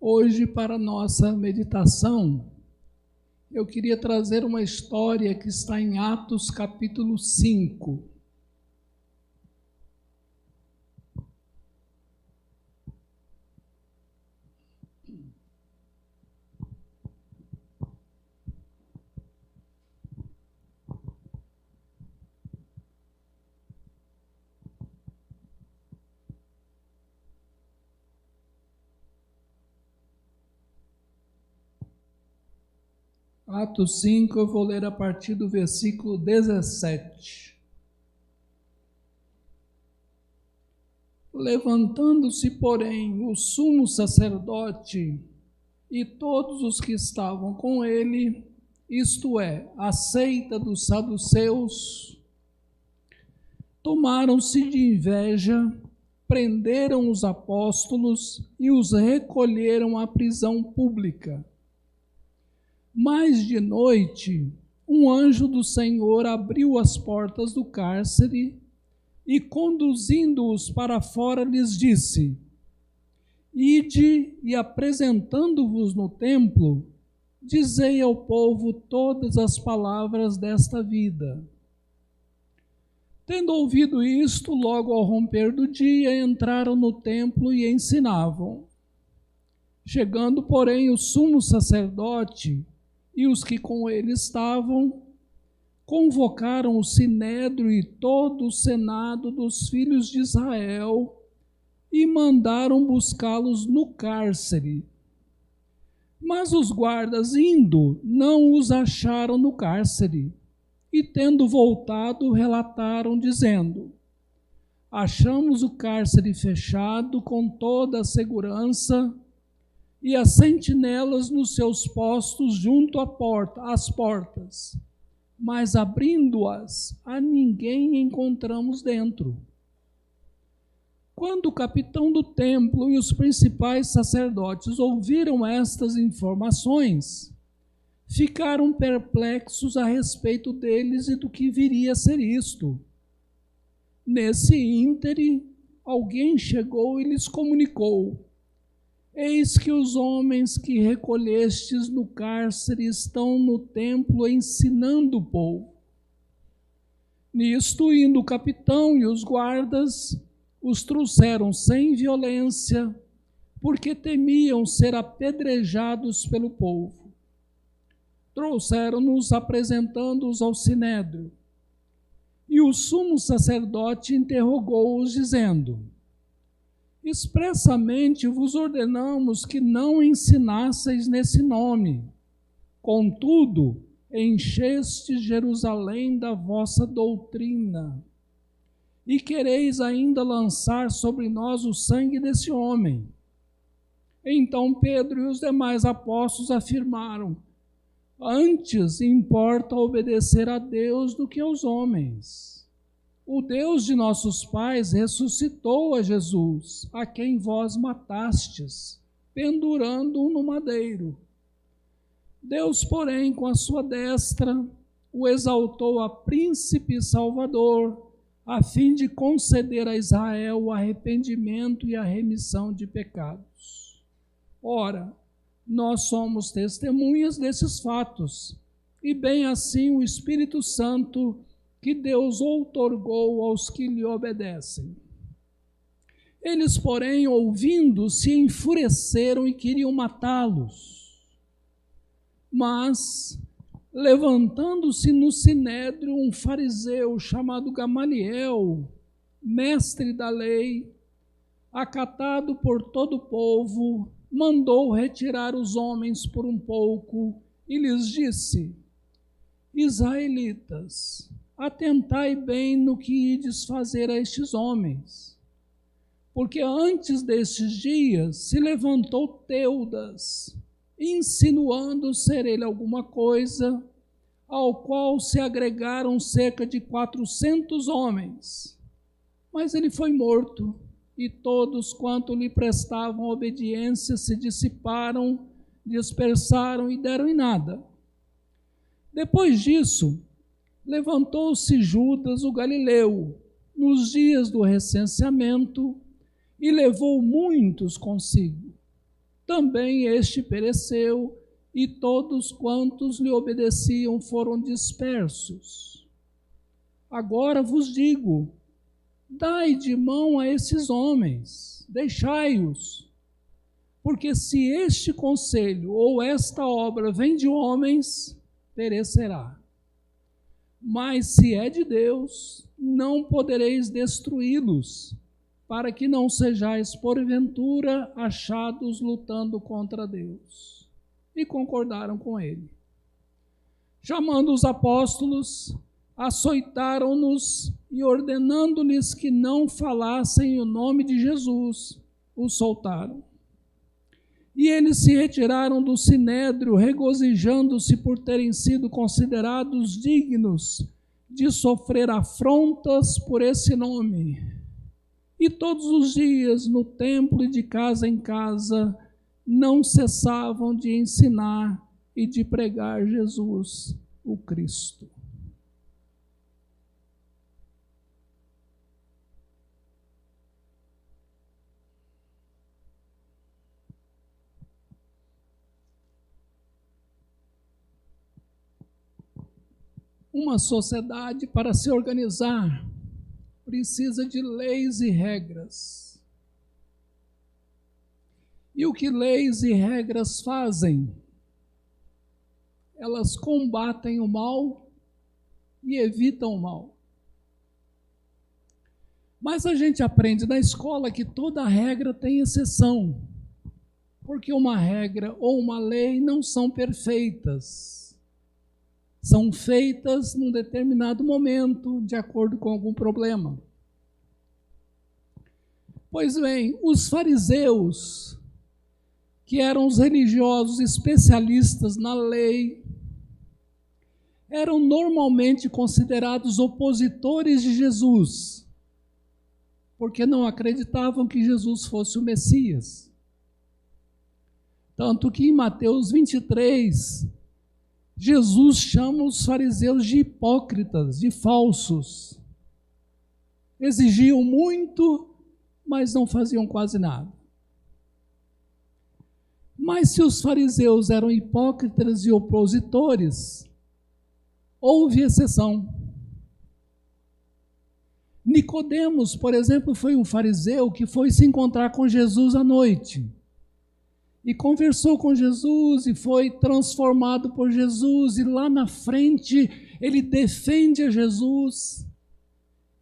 Hoje, para nossa meditação, eu queria trazer uma história que está em Atos capítulo 5. Atos 5, eu vou ler a partir do versículo 17. Levantando-se, porém, o sumo sacerdote e todos os que estavam com ele, isto é, a seita dos saduceus, tomaram-se de inveja, prenderam os apóstolos e os recolheram à prisão pública. Mas de noite, um anjo do Senhor abriu as portas do cárcere e, conduzindo-os para fora, lhes disse: Ide e, apresentando-vos no templo, dizei ao povo todas as palavras desta vida. Tendo ouvido isto, logo ao romper do dia, entraram no templo e ensinavam. Chegando, porém, o sumo sacerdote e os que com ele estavam, convocaram o sinédrio e todo o senado dos filhos de Israel e mandaram buscá-los no cárcere. Mas os guardas, indo, não os acharam no cárcere, e tendo voltado, relataram, dizendo: Achamos o cárcere fechado com toda a segurança, e as sentinelas nos seus postos junto às portas, mas abrindo-as, a ninguém encontramos dentro. Quando o capitão do templo e os principais sacerdotes ouviram estas informações, ficaram perplexos a respeito deles e do que viria a ser isto. Nesse íntere, alguém chegou e lhes comunicou: Eis que os homens que recolhestes no cárcere estão no templo ensinando o povo. Nisto, indo o capitão e os guardas, os trouxeram sem violência, porque temiam ser apedrejados pelo povo. Trouxeram-nos apresentando-os ao sinédrio. E o sumo sacerdote interrogou-os, dizendo: Expressamente vos ordenamos que não ensinasseis nesse nome. Contudo, enchestes Jerusalém da vossa doutrina, e quereis ainda lançar sobre nós o sangue desse homem. Então Pedro e os demais apóstolos afirmaram: Antes importa obedecer a Deus do que aos homens. O Deus de nossos pais ressuscitou a Jesus, a quem vós matastes, pendurando-o no madeiro. Deus, porém, com a sua destra, o exaltou a príncipe e salvador, a fim de conceder a Israel o arrependimento e a remissão de pecados. Ora, nós somos testemunhas desses fatos, e bem assim o Espírito Santo que Deus outorgou aos que lhe obedecem. Eles, porém, ouvindo, se enfureceram e queriam matá-los. Mas, levantando-se no sinédrio um fariseu chamado Gamaliel, mestre da lei, acatado por todo o povo, mandou retirar os homens por um pouco e lhes disse: Israelitas, atentai bem no que ides fazer a estes homens. Porque antes destes dias se levantou Teudas, insinuando ser ele alguma coisa, ao qual se agregaram cerca de 400 homens. Mas ele foi morto, e todos quanto lhe prestavam obediência se dissiparam, dispersaram e deram em nada. Depois disso, levantou-se Judas o Galileu, nos dias do recenseamento, e levou muitos consigo. também este pereceu, e todos quantos lhe obedeciam foram dispersos. Agora vos digo, dai de mão a esses homens, deixai-os, porque se este conselho ou esta obra vem de homens, perecerá. Mas se é de Deus, não podereis destruí-los, para que não sejais porventura achados lutando contra Deus. E concordaram com ele. Chamando os apóstolos, açoitaram-nos e ordenando-lhes que não falassem o nome de Jesus, os soltaram. E eles se retiraram do sinédrio, regozijando-se por terem sido considerados dignos de sofrer afrontas por esse nome. E todos os dias, no templo e de casa em casa, não cessavam de ensinar e de pregar Jesus, o Cristo. Uma sociedade, para se organizar, precisa de leis e regras. E o que leis e regras fazem? Elas combatem o mal e evitam o mal. Mas a gente aprende na escola que toda regra tem exceção, porque uma regra ou uma lei não são perfeitas. São feitas num determinado momento, de acordo com algum problema. Pois bem, os fariseus, que eram os religiosos especialistas na lei, eram normalmente considerados opositores de Jesus, porque não acreditavam que Jesus fosse o Messias. Tanto que em Mateus 23, Jesus chama os fariseus de hipócritas, de falsos. Exigiam muito, mas não faziam quase nada. Mas se os fariseus eram hipócritas e opositores, houve exceção. Nicodemos, por exemplo, foi um fariseu que foi se encontrar com Jesus à noite. E conversou com Jesus e foi transformado por Jesus. E lá na frente ele defende a Jesus.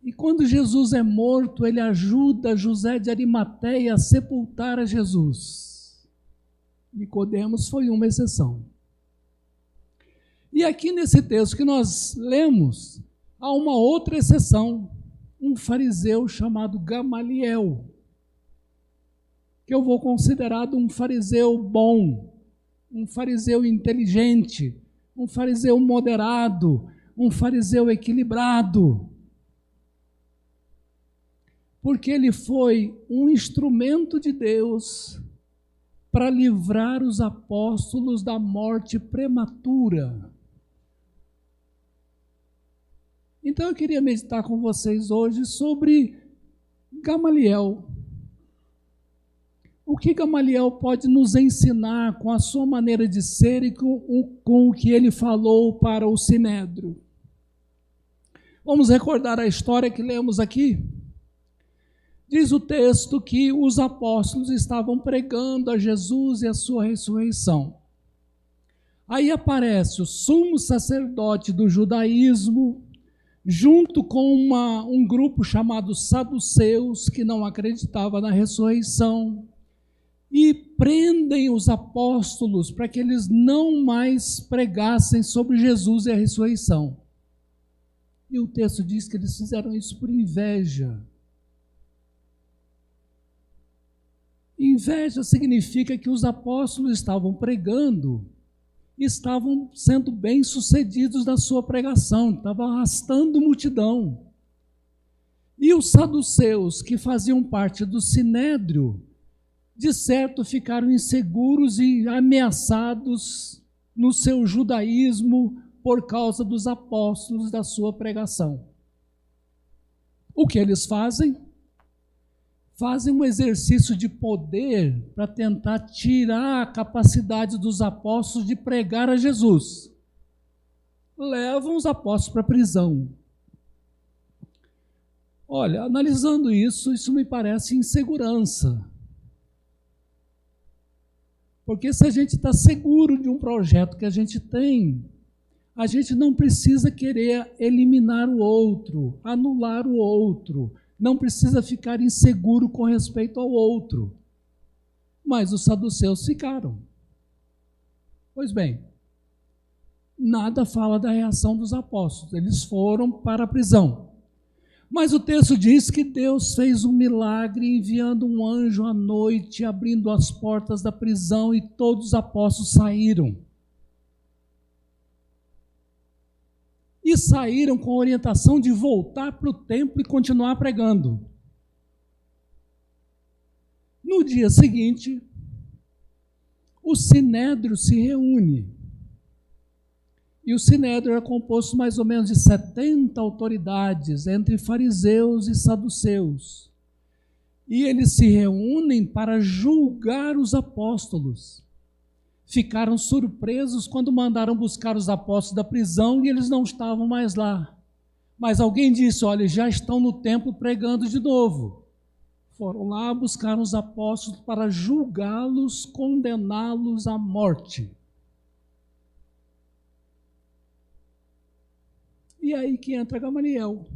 E quando Jesus é morto, ele ajuda José de Arimateia a sepultar a Jesus. Nicodemos foi uma exceção. E aqui nesse texto que nós lemos, há uma outra exceção. Um fariseu chamado Gamaliel, que eu vou considerar um fariseu bom, um fariseu inteligente, um fariseu moderado, um fariseu equilibrado. Porque ele foi um instrumento de Deus para livrar os apóstolos da morte prematura. Então eu queria meditar com vocês hoje sobre Gamaliel. O que Gamaliel pode nos ensinar com a sua maneira de ser e com o que ele falou para o sinédrio? Vamos recordar a história que lemos aqui? Diz o texto que os apóstolos estavam pregando a Jesus e a sua ressurreição. Aí aparece o sumo sacerdote do judaísmo, junto com um grupo chamado saduceus, que não acreditava na ressurreição, e prendem os apóstolos para que eles não mais pregassem sobre Jesus e a ressurreição. E o texto diz que eles fizeram isso por inveja. Inveja significa que os apóstolos estavam pregando, estavam sendo bem-sucedidos na sua pregação, estavam arrastando multidão. E os saduceus, que faziam parte do sinédrio, de certo ficaram inseguros e ameaçados no seu judaísmo por causa dos apóstolos da sua pregação. O que eles fazem? fazem um exercício de poder para tentar tirar a capacidade dos apóstolos de pregar a Jesus. Levam os apóstolos para a prisão. Olha, analisando isso me parece insegurança. Porque se a gente está seguro de um projeto que a gente tem, a gente não precisa querer eliminar o outro, anular o outro, não precisa ficar inseguro com respeito ao outro. Mas os saduceus ficaram. Pois bem, nada fala da reação dos apóstolos, eles foram para a prisão. Mas o texto diz que Deus fez um milagre enviando um anjo à noite, abrindo as portas da prisão e todos os apóstolos saíram. E saíram com a orientação de voltar para o templo e continuar pregando. No dia seguinte, o Sinédrio se reúne. E o Sinédrio era composto mais ou menos de 70 autoridades, entre fariseus e saduceus. E eles se reúnem para julgar os apóstolos. Ficaram surpresos quando mandaram buscar os apóstolos da prisão e eles não estavam mais lá. Mas alguém disse, olha, já estão no templo pregando de novo. Foram lá, buscaram os apóstolos para julgá-los, condená-los à morte. E aí que entra Gamaliel.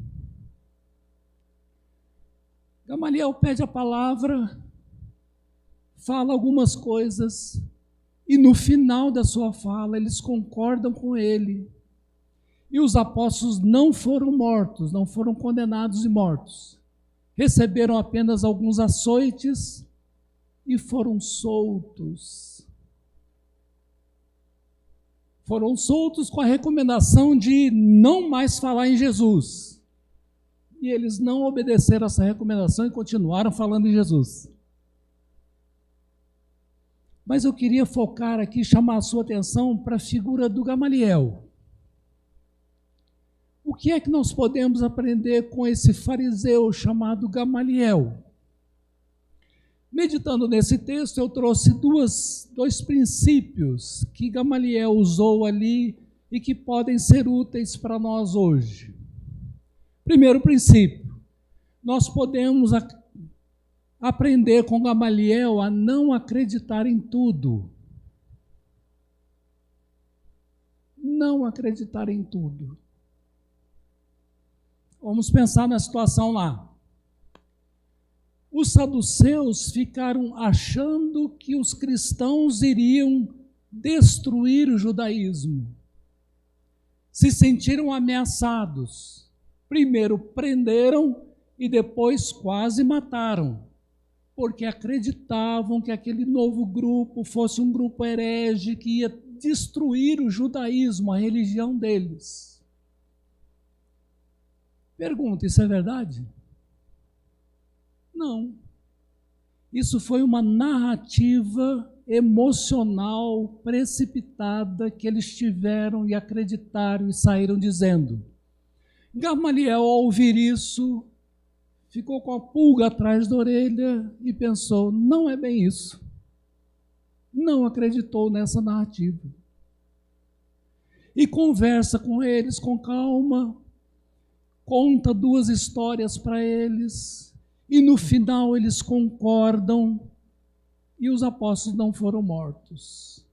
Gamaliel pede a palavra, fala algumas coisas, e no final da sua fala eles concordam com ele. E os apóstolos não foram mortos, não foram condenados e mortos. Receberam apenas alguns açoites e foram soltos. Foram soltos com a recomendação de não mais falar em Jesus. E eles não obedeceram essa recomendação e continuaram falando em Jesus. Mas eu queria focar aqui, chamar a sua atenção para a figura do Gamaliel. O que é que nós podemos aprender com esse fariseu chamado Gamaliel? Meditando nesse texto, eu trouxe dois princípios que Gamaliel usou ali e que podem ser úteis para nós hoje. Primeiro princípio, nós podemos aprender com Gamaliel a não acreditar em tudo. Não acreditar em tudo. Vamos pensar na situação lá. Os saduceus ficaram achando que os cristãos iriam destruir o judaísmo. Se sentiram ameaçados. Primeiro prenderam e depois quase mataram, porque acreditavam que aquele novo grupo fosse um grupo herege que ia destruir o judaísmo, a religião deles. Pergunta, isso é verdade? Não. Isso foi uma narrativa emocional precipitada que eles tiveram e acreditaram e saíram dizendo. Gamaliel, ao ouvir isso, ficou com a pulga atrás da orelha e pensou, não é bem isso. Não acreditou nessa narrativa. E conversa com eles com calma, conta duas histórias para eles, e no final eles concordam, e os apóstolos não foram mortos.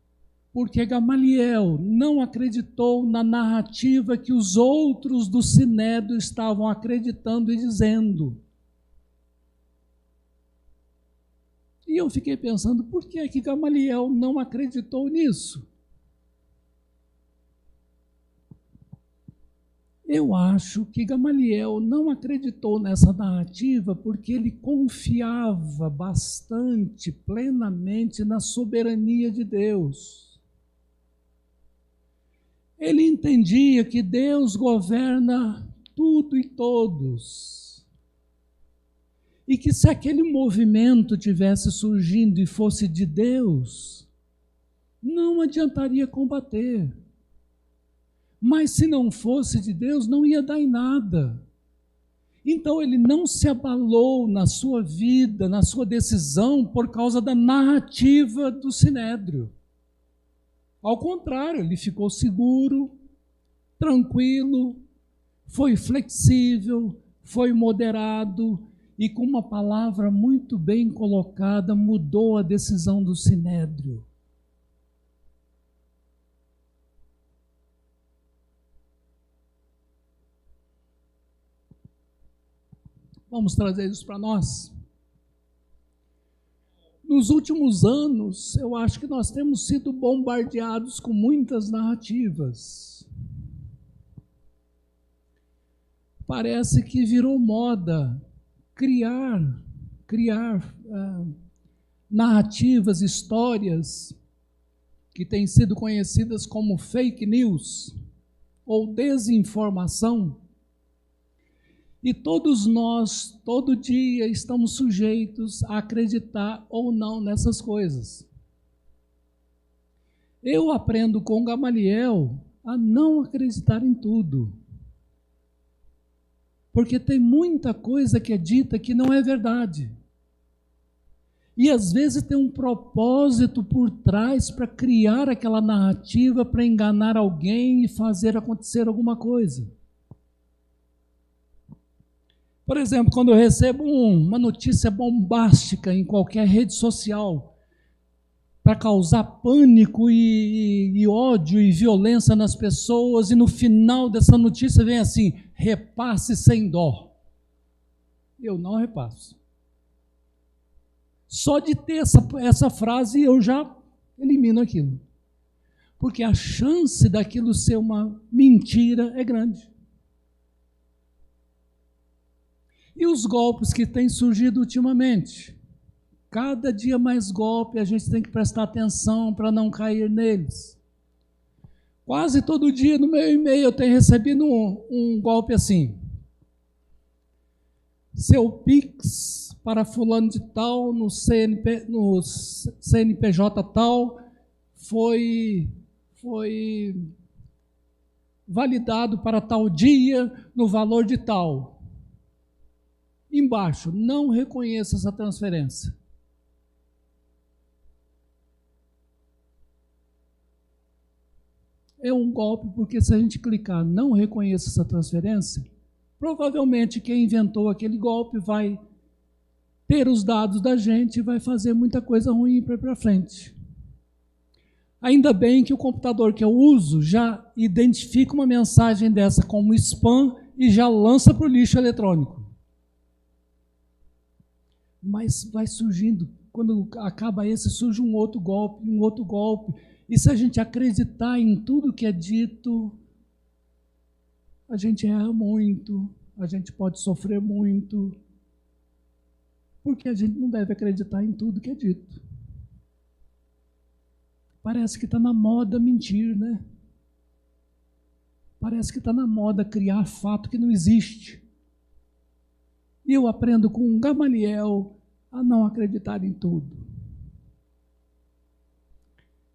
Porque Gamaliel não acreditou na narrativa que os outros do Sinédrio estavam acreditando e dizendo. E eu fiquei pensando, por que é que Gamaliel não acreditou nisso? Eu acho que Gamaliel não acreditou nessa narrativa porque ele confiava bastante, plenamente na soberania de Deus. Ele entendia que Deus governa tudo e todos. E que se aquele movimento tivesse surgindo e fosse de Deus, não adiantaria combater. Mas se não fosse de Deus, não ia dar em nada. Então ele não se abalou na sua vida, na sua decisão, por causa da narrativa do Sinédrio. Ao contrário, ele ficou seguro, tranquilo, foi flexível, foi moderado e, com uma palavra muito bem colocada, mudou a decisão do Sinédrio. Vamos trazer isso para nós? Nos últimos anos, eu acho que nós temos sido bombardeados com muitas narrativas. Parece que virou moda criar narrativas, histórias que têm sido conhecidas como fake news ou desinformação. E todos nós, todo dia, estamos sujeitos a acreditar ou não nessas coisas. Eu aprendo com Gamaliel a não acreditar em tudo. Porque tem muita coisa que é dita que não é verdade. E às vezes tem um propósito por trás para criar aquela narrativa, para enganar alguém e fazer acontecer alguma coisa. Por exemplo, quando eu recebo uma notícia bombástica em qualquer rede social para causar pânico e ódio e violência nas pessoas, e no final dessa notícia vem assim: repasse sem dó. Eu não repasso. Só de ter essa frase eu já elimino aquilo. Porque a chance daquilo ser uma mentira é grande. E os golpes que têm surgido ultimamente? Cada dia mais golpe, a gente tem que prestar atenção para não cair neles. Quase todo dia no meu e-mail eu tenho recebido um golpe assim: seu Pix para fulano de tal, no CNPJ tal, foi validado para tal dia, no valor de tal. Embaixo, não reconheço essa transferência. É um golpe, porque se a gente clicar não reconheço essa transferência, provavelmente quem inventou aquele golpe vai ter os dados da gente e vai fazer muita coisa ruim para frente. Ainda bem que o computador que eu uso já identifica uma mensagem dessa como spam e já lança para o lixo eletrônico. Mas vai surgindo, quando acaba esse, surge um outro golpe. E se a gente acreditar em tudo que é dito, a gente erra muito, a gente pode sofrer muito, porque a gente não deve acreditar em tudo que é dito. Parece que está na moda mentir, né? Parece que está na moda criar fato que não existe. E eu aprendo com Gamaliel a não acreditar em tudo.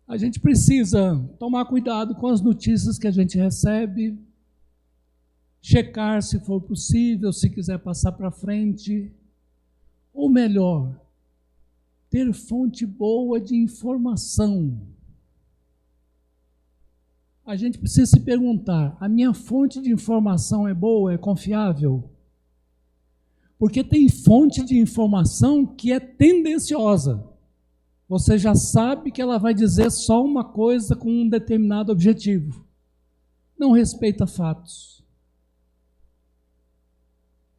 A gente precisa tomar cuidado com as notícias que a gente recebe, checar se for possível, se quiser passar para frente, ou melhor, ter fonte boa de informação. A gente precisa se perguntar: a minha fonte de informação é boa, é confiável? Porque tem fonte de informação que é tendenciosa. Você já sabe que ela vai dizer só uma coisa com um determinado objetivo. Não respeita fatos.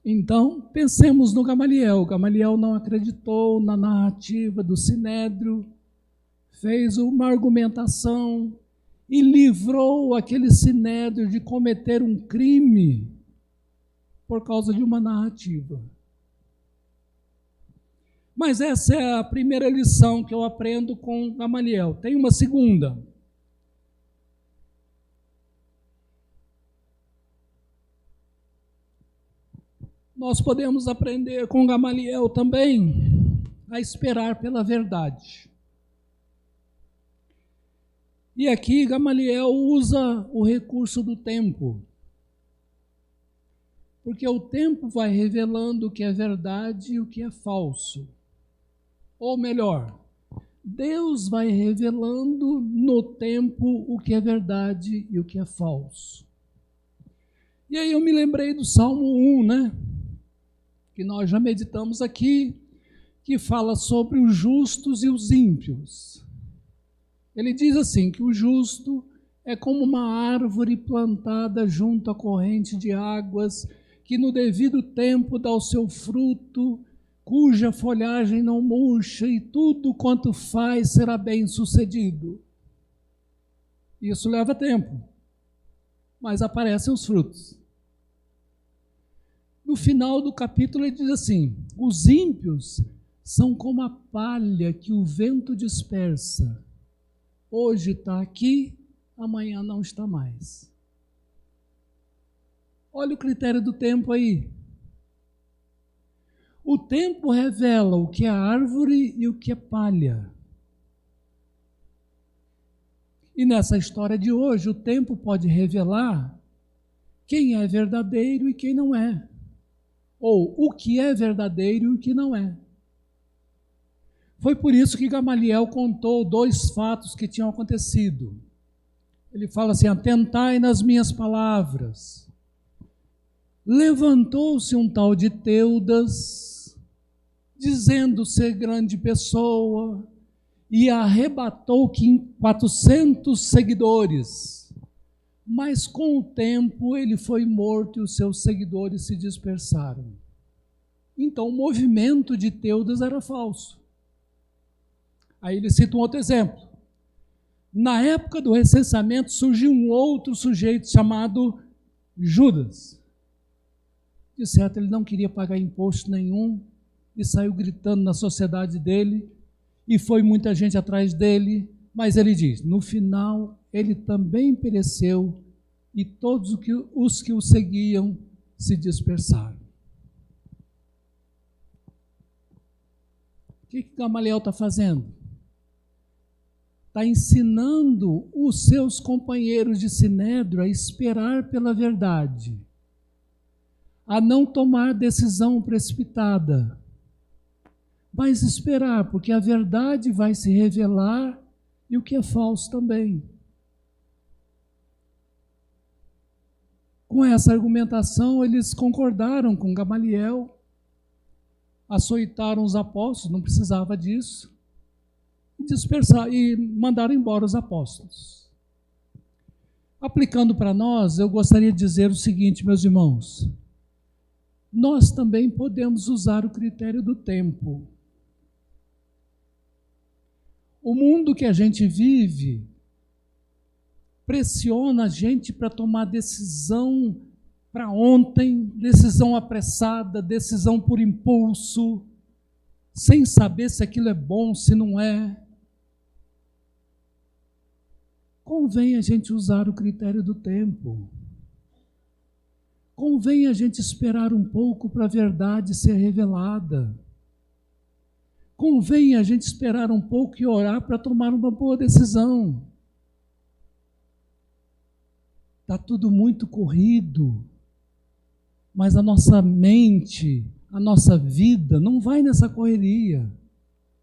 Então, pensemos no Gamaliel. Gamaliel não acreditou na narrativa do Sinédrio, fez uma argumentação e livrou aquele Sinédrio de cometer um crime por causa de uma narrativa. Mas essa é a primeira lição que eu aprendo com Gamaliel. Tem uma segunda. Nós podemos aprender com Gamaliel também a esperar pela verdade. E aqui Gamaliel usa o recurso do tempo. Porque o tempo vai revelando o que é verdade e o que é falso. Ou melhor, Deus vai revelando no tempo o que é verdade e o que é falso. E aí eu me lembrei do Salmo 1, né? Que nós já meditamos aqui, que fala sobre os justos e os ímpios. Ele diz assim, que o justo é como uma árvore plantada junto à corrente de águas, que no devido tempo dá o seu fruto, cuja folhagem não murcha, e tudo quanto faz será bem sucedido. Isso leva tempo, mas aparecem os frutos. No final do capítulo ele diz assim, os ímpios são como a palha que o vento dispersa. Hoje está aqui, amanhã não está mais. Olha o critério do tempo aí. O tempo revela o que é árvore e o que é palha. E nessa história de hoje, o tempo pode revelar quem é verdadeiro e quem não é. Ou o que é verdadeiro e o que não é. Foi por isso que Gamaliel contou 2 fatos que tinham acontecido. Ele fala assim, atentai nas minhas palavras. Levantou-se um tal de Teudas, dizendo ser grande pessoa, e arrebatou 400 seguidores. Mas com o tempo ele foi morto e os seus seguidores se dispersaram. Então o movimento de Teudas era falso. Aí ele cita um outro exemplo. Na época do recenseamento surgiu um outro sujeito chamado Judas. De certo, ele não queria pagar imposto nenhum e saiu gritando na sociedade dele e foi muita gente atrás dele, mas ele diz, no final ele também pereceu e todos os que o seguiam se dispersaram. O que Gamaliel está fazendo? Está ensinando os seus companheiros de sinédrio a esperar pela verdade, a não tomar decisão precipitada, mas esperar, porque a verdade vai se revelar e o que é falso também. Com essa argumentação, eles concordaram com Gamaliel, açoitaram os apóstolos, não precisava disso, e mandaram embora os apóstolos. Aplicando para nós, eu gostaria de dizer o seguinte, meus irmãos, nós também podemos usar o critério do tempo. O mundo que a gente vive pressiona a gente para tomar decisão para ontem, decisão apressada, decisão por impulso, sem saber se aquilo é bom, se não é. Convém a gente usar o critério do tempo. Convém a gente esperar um pouco para a verdade ser revelada. Convém a gente esperar um pouco e orar para tomar uma boa decisão. Está tudo muito corrido, mas a nossa mente, a nossa vida não vai nessa correria.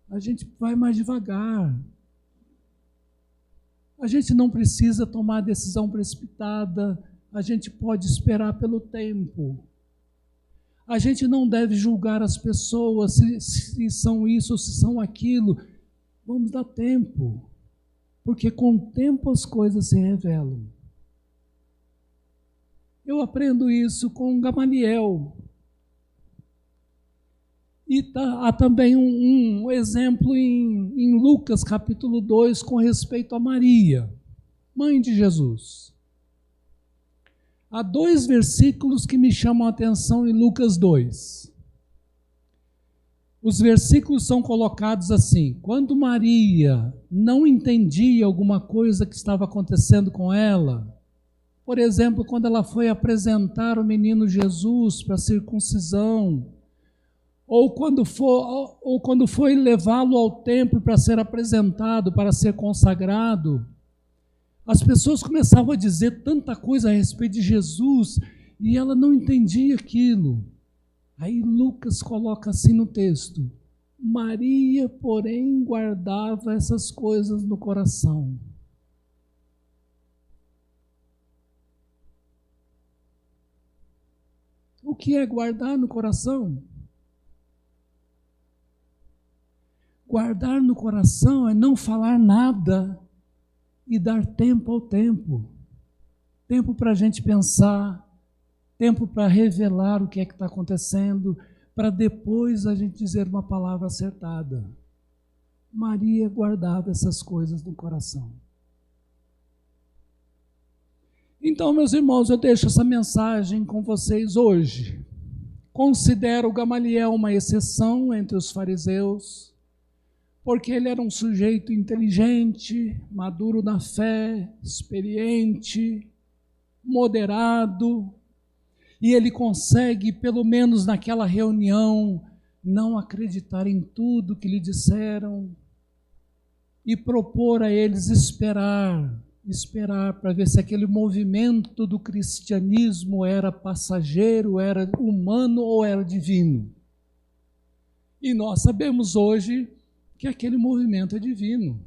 A gente vai mais devagar. A gente não precisa tomar decisão precipitada, a gente pode esperar pelo tempo. A gente não deve julgar as pessoas se são isso ou se são aquilo. Vamos dar tempo, porque com o tempo as coisas se revelam. Eu aprendo isso com Gamaliel. E há também um exemplo em Lucas capítulo 2 com respeito a Maria, mãe de Jesus. Há 2 versículos que me chamam a atenção em Lucas 2. Os versículos são colocados assim: quando Maria não entendia alguma coisa que estava acontecendo com ela, por exemplo, quando ela foi apresentar o menino Jesus para a circuncisão, ou quando foi levá-lo ao templo para ser apresentado, para ser consagrado, as pessoas começavam a dizer tanta coisa a respeito de Jesus, E ela não entendia aquilo. Aí Lucas coloca assim no texto: Maria, porém, guardava essas coisas no coração. O que é guardar no coração? Guardar no coração é não falar nada e dar tempo ao tempo. Tempo para a gente pensar, tempo para revelar o que é que está acontecendo, para depois a gente dizer uma palavra acertada. Maria guardava essas coisas no coração. Então, meus irmãos, eu deixo essa mensagem com vocês hoje. Considero Gamaliel uma exceção entre os fariseus, porque ele era um sujeito inteligente, maduro na fé, experiente, moderado, e ele consegue, pelo menos naquela reunião, não acreditar em tudo que lhe disseram e propor a eles esperar para ver se aquele movimento do cristianismo era passageiro, era humano ou era divino. E nós sabemos hoje que aquele movimento é divino,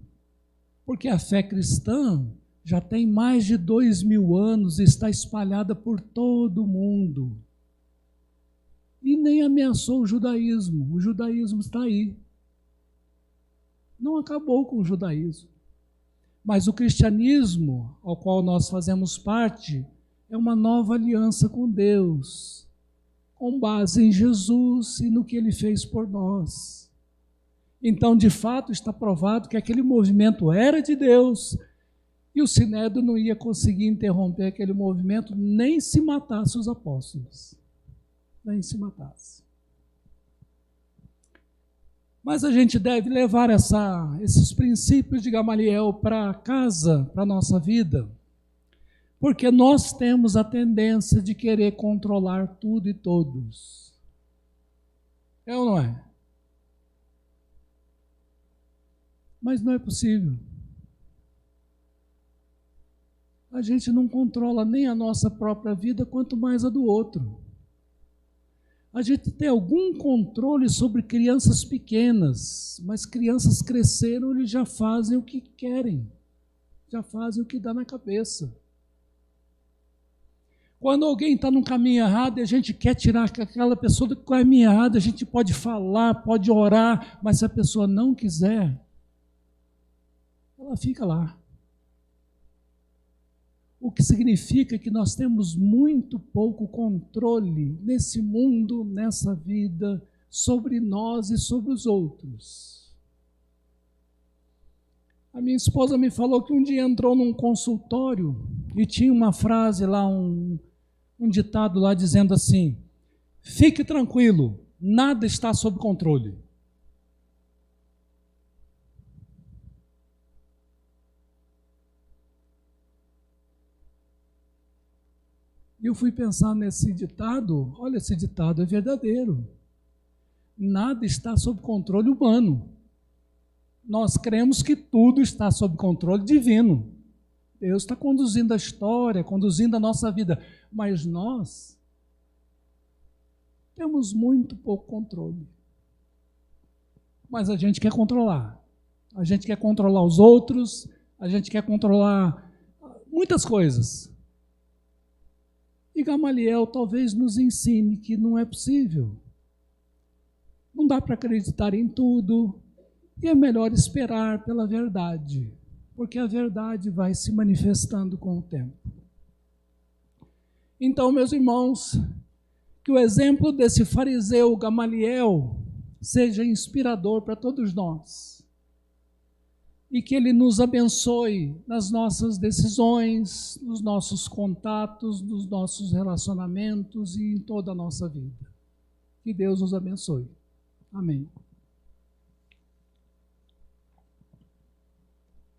porque a fé cristã já tem mais de 2000 anos e está espalhada por todo o mundo. E nem ameaçou o judaísmo está aí. Não acabou com o judaísmo. Mas o cristianismo, ao qual nós fazemos parte, é uma nova aliança com Deus, com base em Jesus e no que Ele fez por nós. Então, de fato, está provado que aquele movimento era de Deus e o Sinédrio não ia conseguir interromper aquele movimento nem se matasse os apóstolos. Nem se matasse. Mas a gente deve levar esses princípios de Gamaliel para casa, para a nossa vida, porque nós temos a tendência de querer controlar tudo e todos. É ou não é? Mas não é possível. A gente não controla nem a nossa própria vida, quanto mais a do outro. A gente tem algum controle sobre crianças pequenas, mas crianças cresceram, eles já fazem o que querem, já fazem o que dá na cabeça. Quando alguém está num caminho errado e a gente quer tirar aquela pessoa do caminho errado, a gente pode falar, pode orar, mas se a pessoa não quiser, ela fica lá. O que significa que nós temos muito pouco controle nesse mundo, nessa vida, sobre nós e sobre os outros. A minha esposa me falou que um dia entrou num consultório e tinha uma frase lá, um ditado lá dizendo assim: fique tranquilo, nada está sob controle. E eu fui pensar nesse ditado, olha, esse ditado é verdadeiro. Nada está sob controle humano. Nós cremos que tudo está sob controle divino. Deus está conduzindo a história, conduzindo a nossa vida. Mas nós temos muito pouco controle. Mas a gente quer controlar. A gente quer controlar os outros, a gente quer controlar muitas coisas. E Gamaliel talvez nos ensine que não é possível. Não dá para acreditar em tudo, e é melhor esperar pela verdade, porque a verdade vai se manifestando com o tempo. Então, meus irmãos, que o exemplo desse fariseu Gamaliel seja inspirador para todos nós, e que ele nos abençoe nas nossas decisões, nos nossos contatos, nos nossos relacionamentos e em toda a nossa vida. Que Deus nos abençoe. Amém.